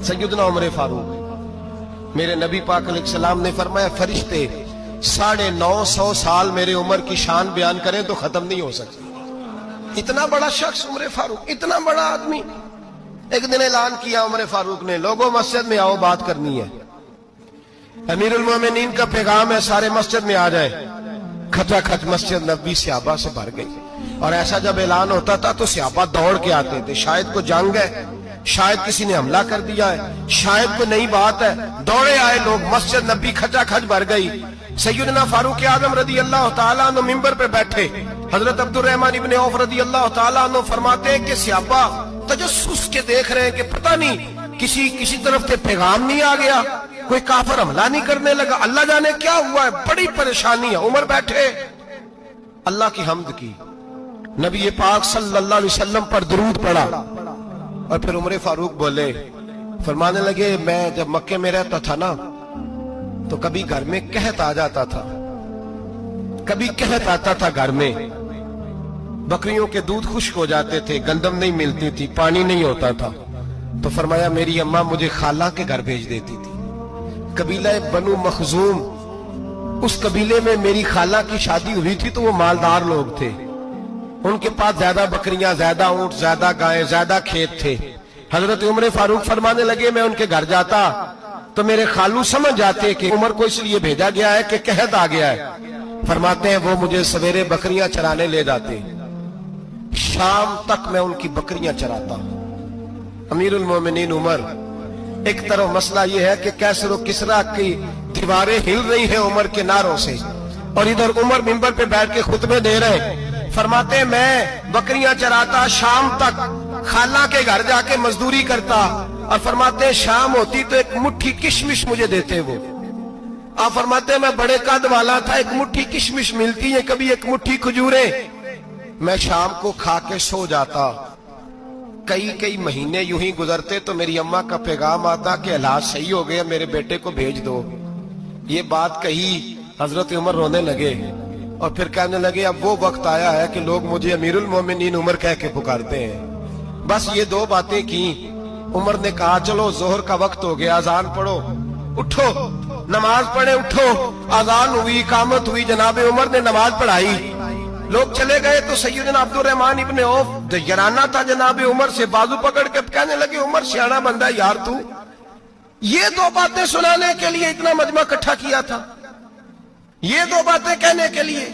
सैयदना उमर फारूक, मेरे नबी पाक अलैहिस्सलाम ने फरमाया फरिश्ते 950 साल मेरे उमर की शान बयान करें तो खत्म नहीं हो सकती। इतना बड़ा शख्स उमर फारूक, इतना बड़ा आदमी। एक दिन ऐलान किया उमर फारूक ने, लोगों मस्जिद में आओ, बात करनी है। अमीरुल मोमिनीन का पैगाम है, सारे मस्जिद में आ जाए। खचाखच मस्जिद नबी सहाबा से भर गई। और ऐसा जब ऐलान होता था तो सहाबा दौड़ के आते थे, शायद को जंग है, शायद किसी ने हमला कर दिया है, शायद कोई नई बात है। दौड़े आए लोग, मस्जिद नबी खचाखच भर गई। सैयदना फारूक आजम रदी अल्लाह तआला अन्हु मिंबर पे बैठे। हजरत अब्दुर रहमान इब्ने औफ रदी अल्लाह तआला अन्हु फरमाते हैं कि सहाबा तजस्सुस के देख रहे हैं कि पता नहीं किसी तरफ से पैगाम नहीं आ गया, कोई काफिर हमला नहीं करने लगा, अल्लाह जाने क्या हुआ है, बड़ी परेशानी है। उमर बैठे, अल्लाह की हम्द की, नबी पाक सल्लल्लाहु अलैहि वसल्लम पर दुरूद पढ़ा और फिर उमर फारूक बोले, फरमाने लगे, मैं जब मक्के में रहता था ना तो कभी घर में कहत आ जाता था, कभी कहत आता था घर में, बकरियों के दूध खुश्क हो जाते थे, गंदम नहीं मिलती थी, पानी नहीं होता था। तो फरमाया मेरी अम्मा मुझे खाला के घर भेज देती थी। कबीला बनु मखजूम, उस कबीले में मेरी खाला की शादी हुई थी तो वो मालदार लोग थे, उनके पास ज्यादा बकरियां, ज्यादा ऊंट, ज्यादा गायें, ज्यादा खेत थे। हजरत उमर फारूक फरमाने लगे, मैं उनके घर जाता तो मेरे खालू समझ जाते कि उमर को इसलिए भेजा गया है कि कहत आ गया है। फरमाते हैं वो मुझे सवेरे बकरियां चराने ले जाते, शाम तक मैं उनकी बकरियां चराता। अमीरुल मोमिनीन उमर, एक तरफ मसला यह है कि कैसर और किसरा की दीवारें हिल रही हैं उमर के नारों से, और इधर उमर मिंबर पे बैठ के खुतबे दे रहे हैं। फरमाते हैं मैं बकरियां चराता, शाम तक खाला के घर जाके मजदूरी करता, और फरमाते हैं शाम होती तो एक मुट्ठी किशमिश मुझे देते वो। आप फरमाते हैं मैं बड़े कद वाला था, एक मुट्ठी किशमिश मिलती है, कभी एक मुट्ठी खजूरें, मैं शाम को खा के सो जाता। कई महीने यूं ही गुजरते तो मेरी अम्मा का पैगाम आता कि हालात सही हो गए, मेरे बेटे को भेज दो। ये बात कही, हजरत उमर रोने लगे और फिर कहने लगे, अब वो वक्त आया है कि लोग मुझे अमीरुल मोमिनीन उमर कह के पुकारते हैं। बस ये दो बातें की। उमर ने कहा चलो जोहर का वक्त हो गया, अजान पढ़ो, उठो नमाज पढ़े, उठो। अजान हुई, इकामत हुई, जनाबे उमर ने नमाज पढ़ाई, लोग चले गए तो सैयदना अब्दुर रहमान इब्ने औफ दयराना था जनाबे उमर से, बाजू पकड़ के कहने लगे, उमर सियाना बंदा यार तू, ये दो बातें सुनाने के लिए इतना मजमा इकट्ठा किया था, ये दो बातें कहने के लिए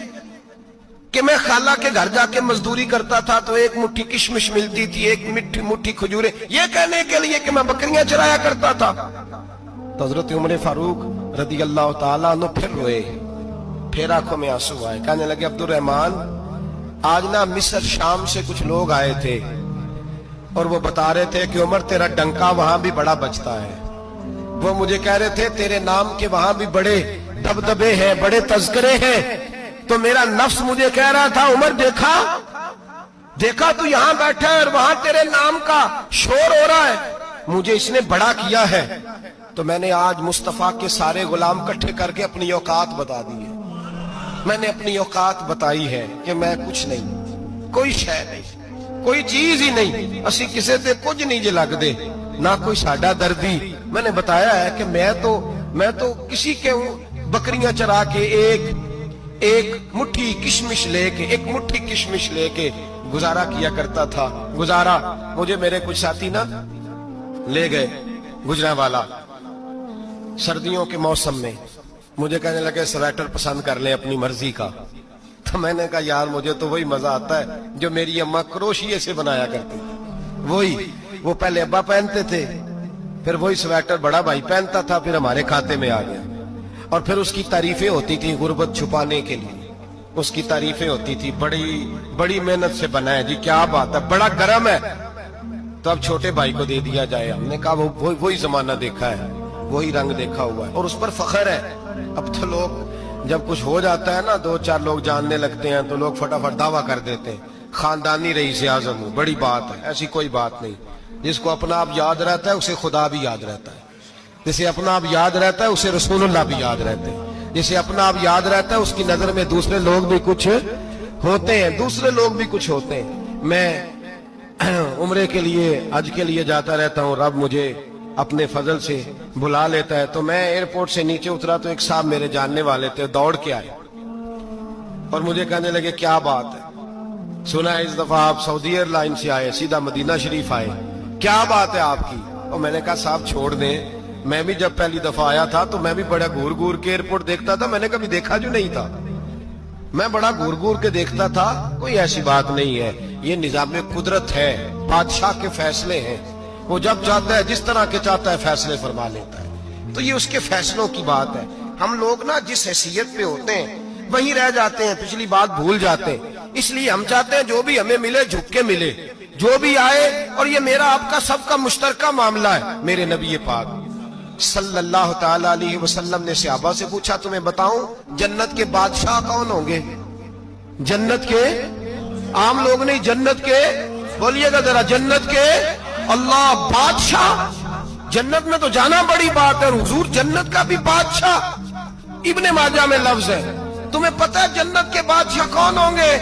कि मैं खाला के घर जाके मजदूरी करता था तो एक मुट्ठी किशमिश मिलती थी, एक मुट्ठी खजूरें, ये कहने के लिए कि मैं बकरियां चराया करता था। तो हजरत उमर फारूक रदी अल्लाह तआला अन्हु फिर रोए, फिर आंखों में आंसू आए। कहने लगे, अब्दुर रहमान आज ना मिस्र शाम से कुछ लोग आए थे और वो बता रहे थे कि उमर तेरा डंका वहां भी बड़ा बजता है। वो मुझे कह रहे थे तेरे नाम के वहां भी बड़े दबदबे हैं, बड़े तज़किरे हैं। तो मेरा नफ्स मुझे कह रहा था, उमर देखा तू यहां बैठा है और वहां तेरे नाम का शोर हो रहा है, मुझे इसने बड़ा किया है। तो मैंने आज मुस्तफा के सारे गुलाम इकट्ठे करके अपनी औकात बता दी है। मैंने अपनी औकात बताई है कि मैं कुछ नहीं, कोई शय नहीं, कोई चीज ही नहीं, असी किसी से कुछ नहीं जे लगदे, ना कोई साडा दर्दी। मैंने बताया है कि मैं तो किसी के बकरियां चरा के एक मुट्ठी किशमिश लेके गुजारा किया करता था। गुजारा मुझे मेरे कुछ साथी ना ले गए गुजरांवाला, सर्दियों के मौसम में मुझे कहने लगे स्वेटर पसंद कर ले अपनी मर्जी का। तो मैंने कहा यार मुझे तो वही मजा आता है जो मेरी अम्मा क्रोशिये से बनाया करती, वही वो पहले अब्बा पहनते थे, फिर वही स्वेटर बड़ा भाई पहनता था, फिर हमारे खाते में आ गया। और फिर उसकी तारीफें होती थी गुर्बत छुपाने के लिए, उसकी तारीफें होती थी, बड़ी मेहनत से बना है जी, क्या बात है, बड़ा गर्म है, तो अब छोटे भाई को दे दिया जाए। हमने कहा वही जमाना देखा है, वही रंग देखा हुआ है और उस पर फख्र है। अब तो लोग जब कुछ हो जाता है ना, 2-4 लोग जानने लगते हैं तो लोग फटाफट दावा कर देते हैं, खानदानी रईस आज़म हूं, बड़ी बात है। ऐसी कोई बात नहीं, जिसको अपना आप याद रहता है उसे खुदा भी याद रहता है, जिसे अपना आप याद रहता है उसे रसूलुल्लाह भी याद रहते हैं, जिसे अपना आप याद रहता है उसकी नजर में दूसरे लोग भी कुछ होते हैं, मैं उम्रे के लिए, हज के लिए जाता रहता हूँ, रब मुझे اپنے فضل سے بلا لیتا ہے. تو میں ایئرپورٹ سے نیچے اترا تو ایک صاحب میرے جاننے والے تھے, دوڑ کے آئے اور مجھے کہنے لگے کیا بات ہے, سنا ہے اس دفعہ آپ سعودی ایئر لائن سے آئے, سیدھا مدینہ شریف آئے, کیا بات ہے آپ کی؟ اور میں نے کہا صاحب چھوڑ دیں, میں بھی جب پہلی دفعہ آیا تھا تو میں بھی بڑا گور گور کے ایئرپورٹ دیکھتا تھا, میں نے کبھی دیکھا جو نہیں تھا, میں بڑا گور گور کے دیکھتا تھا, کوئی ایسی بات نہیں ہے, یہ نظام قدرت ہے, بادشاہ کے فیصلے ہیں, وہ جب چاہتا ہے جس طرح کے چاہتا ہے فیصلے فرما لیتا ہے, تو یہ اس کے فیصلوں کی بات ہے. ہم لوگ نا جس حیثیت پہ ہوتے ہیں وہیں رہ جاتے ہیں, پچھلی بات بھول جاتے ہیں, اس لیے ہم چاہتے ہیں جو بھی ہمیں ملے جھک کے ملے, جو بھی آئے, اور یہ میرا آپ کا سب کا مشترکہ معاملہ ہے. میرے نبی پاک صلی اللہ تعالی علیہ وسلم نے صحابہ سے پوچھا تمہیں بتاؤں جنت کے بادشاہ کون ہوں گے؟ جنت کے عام لوگ نہیں, جنت کے, بولیے گا ذرا, جنت کے اللہ بادشاہ. جنت میں تو جانا بڑی بات ہے, حضور جنت کا بھی بادشاہ, ابن ماجہ میں لفظ ہے. تمہیں پتہ ہے جنت کے بادشاہ کون ہوں گے؟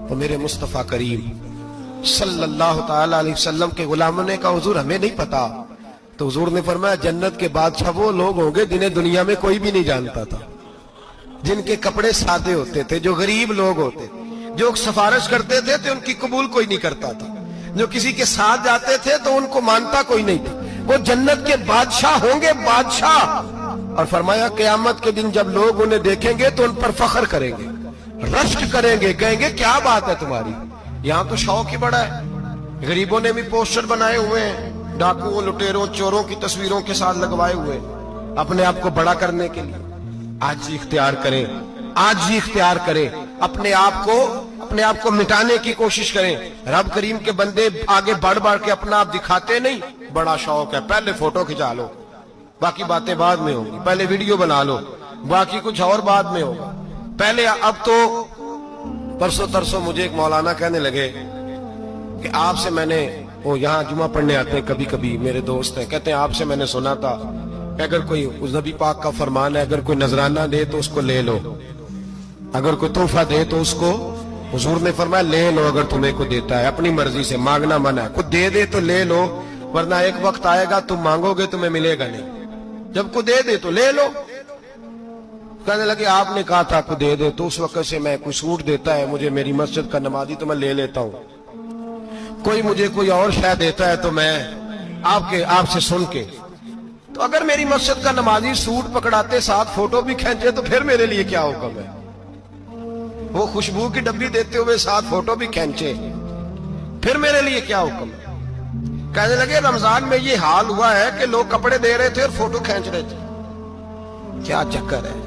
تو میرے مصطفیٰ کریم صلی اللہ تعالی علیہ وسلم کے غلاموں نے کہا حضور ہمیں نہیں پتا. تو حضور نے فرمایا جنت کے بادشاہ وہ لوگ ہوں گے جنہیں دنیا میں کوئی بھی نہیں جانتا تھا, جن کے کپڑے سادے ہوتے تھے, جو غریب لوگ ہوتے, جو سفارش کرتے تھے تو ان کی قبول کوئی نہیں کرتا تھا, جو کسی کے ساتھ جاتے تھے تو ان کو مانتا کوئی نہیں تھا. وہ جنت کے بادشاہ ہوں گے, بادشاہ. اور فرمایا قیامت کے دن جب لوگ انہیں دیکھیں گے تو ان پر فخر کریں گے, رشک کریں گے, کہیں گے کیا بات ہے تمہاری, یہاں تو شوق ہی بڑا ہے. غریبوں نے بھی پوسٹر بنائے ہوئے ہیں, ڈاکوؤں, لٹیروں, چوروں کی تصویروں کے ساتھ لگوائے ہوئے, اپنے آپ کو بڑا کرنے کے لیے. آجزی اختیار کریں, آجزی اختیار کریں, اپنے آپ کو مٹانے کی کوشش کریں. رب کریم کے بندے آگے بڑھ بڑھ کے اپنا آپ دکھاتے نہیں, بڑا شوق ہے, پہلے فوٹو کھچا لو, باقی باتیں بعد میں ہوں گی, پہلے ویڈیو بنا لو, باقی کچھ اور بعد میں ہوگا. پہلے اب تو پرسوں ترسوں مجھے ایک مولانا کہنے لگے کہ آپ سے میں نے, وہ یہاں جمعہ پڑھنے آتے ہیں کبھی کبھی, میرے دوست ہیں, کہتے ہیں آپ سے میں نے سنا تھا کہ اگر کوئی, اس نبی پاک کا فرمان ہے اگر کوئی نذرانہ دے تو اس کو لے لو, اگر کوئی تحفہ دے تو اس کو, حضور نے فرمایا لے لو اگر تمہیں کو دیتا ہے, اپنی مرضی سے, مانگنا منع ہے, کوئی دے دے تو لے لو, ورنہ ایک وقت آئے گا تم مانگو گے تمہیں ملے گا نہیں, جب کو دے دے تو لے لو. کہنے لگے آپ نے کہا تھا کو دے دے, تو اس وقت سے میں, کوئی سوٹ دیتا ہے مجھے میری مسجد کا نمازی تو میں لے لیتا ہوں, کوئی مجھے کوئی اور شے دیتا ہے تو میں آپ سے سن کے, تو اگر میری مسجد کا نمازی سوٹ پکڑاتے ساتھ فوٹو بھی کھینچے تو پھر میرے لیے کیا حکم ہے, وہ خوشبو کی ڈبی دیتے ہوئے ساتھ فوٹو بھی کھینچے, پھر میرے لیے کیا حکم ہے. کہنے لگے رمضان میں یہ حال ہوا ہے کہ لوگ کپڑے دے رہے تھے اور فوٹو کھینچ رہے تھے, کیا چکر ہے,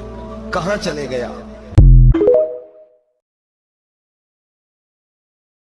کہاں چلے گیا.